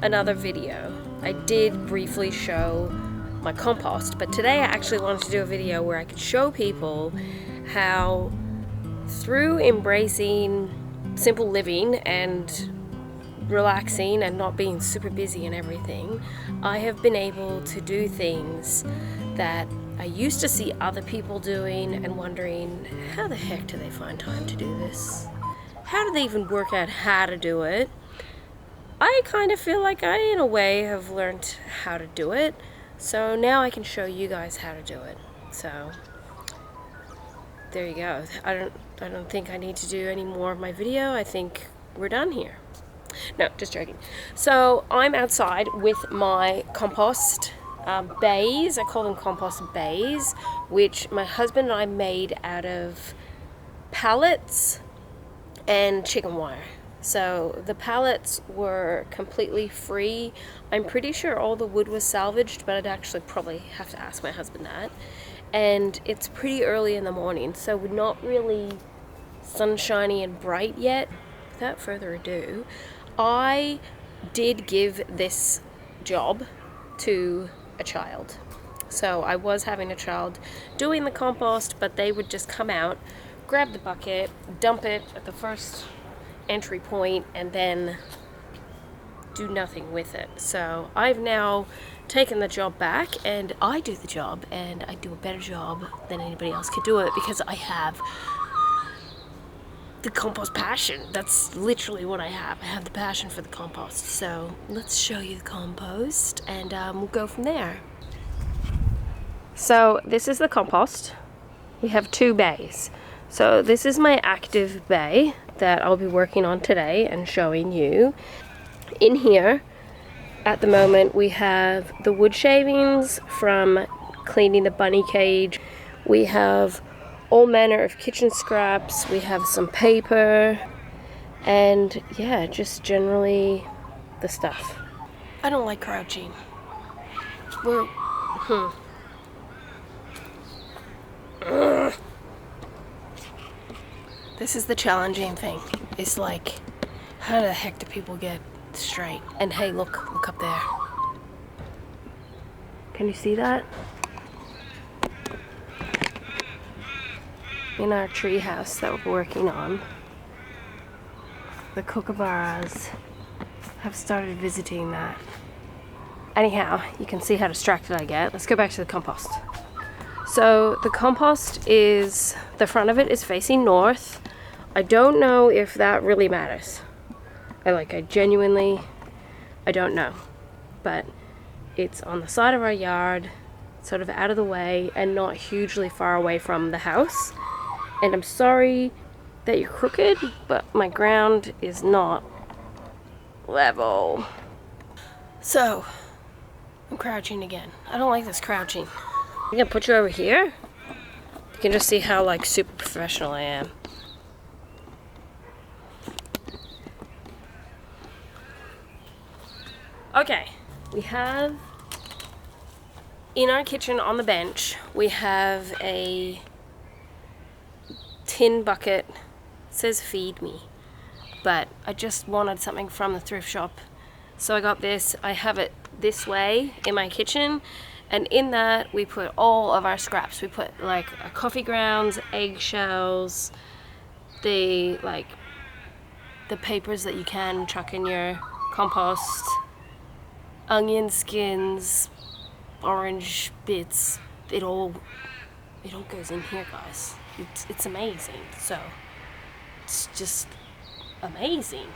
another video. I did briefly show my compost, but today I actually wanted to do a video where I could show people how, through embracing simple living and relaxing and not being super busy and everything, I have been able to do things that I used to see other people doing and wondering, how the heck do they find time to do this? How do they even work out how to do it? I kind of feel like I, in a way, have learned how to do it. So now I can show you guys how to do it. So there you go. I don't think I need to do any more of my video. I think we're done here. No, just joking. So I'm outside with my compost bays. I call them compost bays, which my husband and I made out of pallets and chicken wire. So the pallets were completely free. I'm pretty sure all the wood was salvaged, but I'd actually probably have to ask my husband that. And it's pretty early in the morning, so we're not really sunshiny and bright yet. Without further ado, I did give this job to a child. So I was having a child doing the compost, but they would just come out, grab the bucket, dump it at the first entry point, and then do nothing with it. So I've now taken the job back, and I do the job, and I do a better job than anybody else could do it because I have the compost passion. That's literally what I have. I have the passion for the compost. So let's show you the compost, and we'll go from there. So this is the compost. We have two bays. So this is my active bay that I'll be working on today and showing you. In here, at the moment, we have the wood shavings from cleaning the bunny cage. We have all manner of kitchen scraps. We have some paper, and yeah, just generally the stuff. I don't like crouching. This is the challenging thing. It's like, how the heck do people get straight? And hey, look up there. Can you see that? In our tree house that we're working on, the kookaburras have started visiting that. Anyhow, you can see how distracted I get. Let's go back to the compost. So the compost is, the front of it is facing north. I don't know if that really matters. I genuinely, I don't know. But it's on the side of our yard, sort of out of the way and not hugely far away from the house. And I'm sorry that you're crooked, but my ground is not level. So, I'm crouching again. I don't like this crouching. I'm gonna put you over here. You can just see how super professional I am. Okay, we have in our kitchen on the bench, we have a tin bucket. It says feed me, but I just wanted something from the thrift shop, so I got this. I have it this way in my kitchen, and in that we put all of our scraps. We put our coffee grounds, eggshells, the papers that you can chuck in your compost, onion skins, orange bits. It all goes in here, guys. It's amazing. So it's just amazing.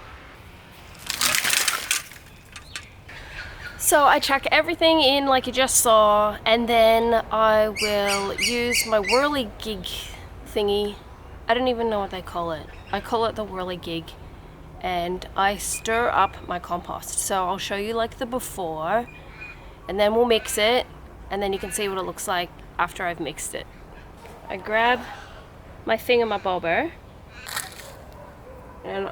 So I chuck everything in like you just saw, and then I will use my whirligig thingy. I don't even know what they call it. I call it the whirligig, and I stir up my compost. So I'll show you the before, and then we'll mix it, and then you can see what it looks like after I've mixed it. I grab my thingamabobber, and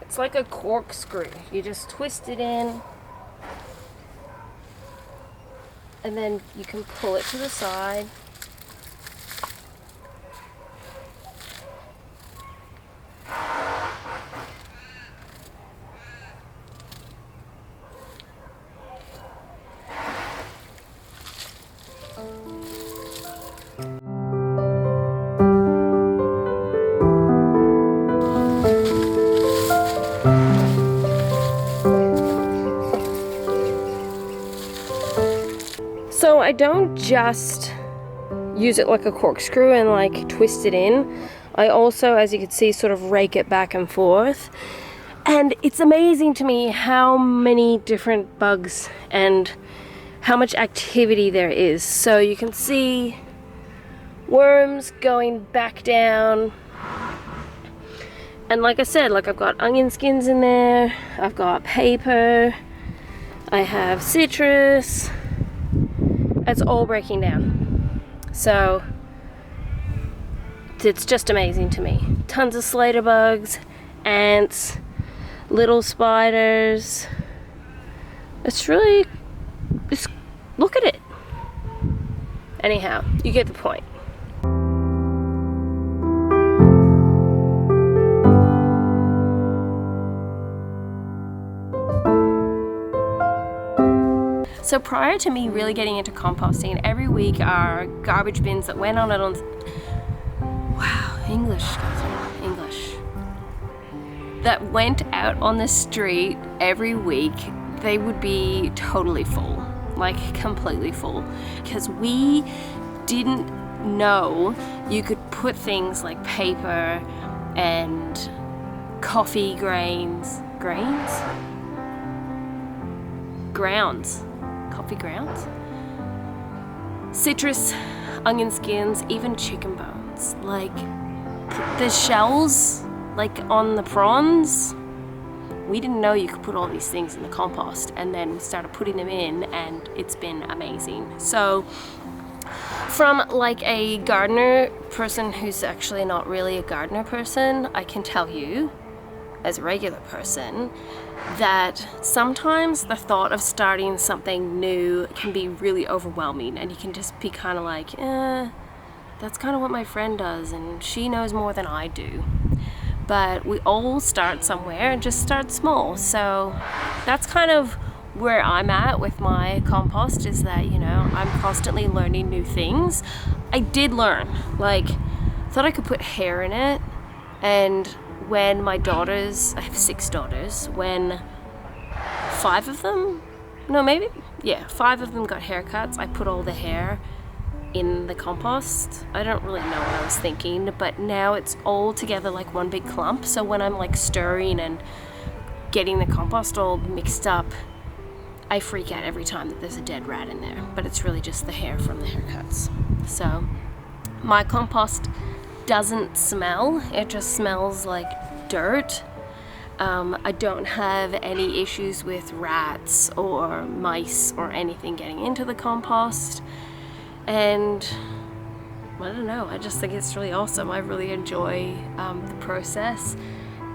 it's like a corkscrew. You just twist it in, and then you can pull it to the side. I don't just use it like a corkscrew and like twist it in. I also, as you can see, sort of rake it back and forth. And it's amazing to me how many different bugs and how much activity there is. So you can see worms going back down. And like I said, like I've got onion skins in there, I've got paper, I have citrus. It's all breaking down. So it's just amazing to me. Tons of Slater bugs, ants, little spiders. It's really, just look at it. Anyhow, you get the point. So prior to me really getting into composting, every week our garbage bins that went on it on... Wow, English, Katherine, English. That went out on the street every week, they would be totally full, like completely full. Because we didn't know you could put things like paper and coffee grounds, coffee grounds, citrus, onion skins, even chicken bones. Like the shells, like on the prawns, we didn't know you could put all these things in the compost, and then we started putting them in and it's been amazing. So from like a gardener person who's actually not really a gardener person, I can tell you as a regular person that sometimes the thought of starting something new can be really overwhelming, and you can just be kind of like, that's kind of what my friend does and she knows more than I do. But we all start somewhere and just start small. So that's kind of where I'm at with my compost, is that, you know, I'm constantly learning new things. I did learn, like, thought I could put hair in it, and when my daughters, I have 6 daughters, when 5 of them got haircuts, I put all the hair in the compost. I don't really know what I was thinking, but now it's all together like one big clump. So when I'm like stirring and getting the compost all mixed up, I freak out every time that there's a dead rat in there, but it's really just the hair from the haircuts. So my compost doesn't smell, it just smells like dirt. I don't have any issues with rats or mice or anything getting into the compost, and I don't know, I just think it's really awesome. I really enjoy the process,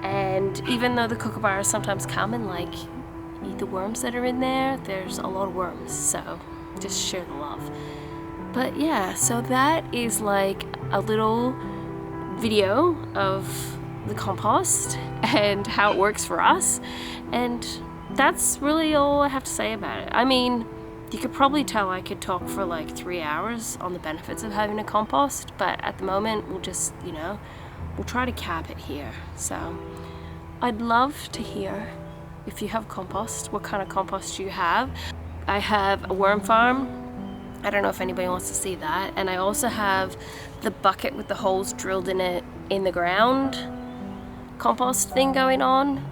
and even though the kookaburras sometimes come and like eat the worms that are in there, there's a lot of worms, so just share the love. But yeah, so that is like a little video of the compost and how it works for us, and that's really all I have to say about it. I mean, you could probably tell I could talk for like 3 hours on the benefits of having a compost, but at the moment we'll just, you know, we'll try to cap it here. So I'd love to hear if you have compost, what kind of compost you have. I have a worm farm. I don't know if anybody wants to see that. And I also have the bucket with the holes drilled in it in the ground compost thing going on.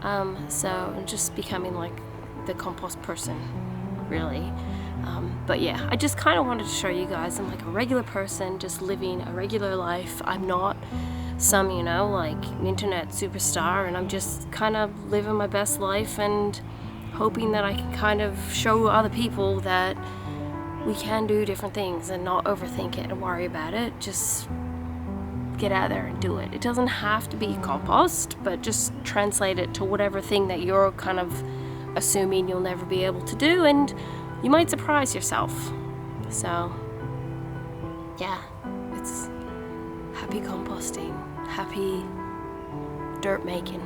So I'm just becoming like the compost person, really. But yeah, I just kind of wanted to show you guys I'm like a regular person just living a regular life. I'm not some, you know, like internet superstar, and I'm just kind of living my best life and hoping that I can kind of show other people that we can do different things and not overthink it and worry about it. Just get out there and do it. It doesn't have to be compost, but just translate it to whatever thing that you're kind of assuming you'll never be able to do, and you might surprise yourself. So yeah, it's happy composting, happy dirt making.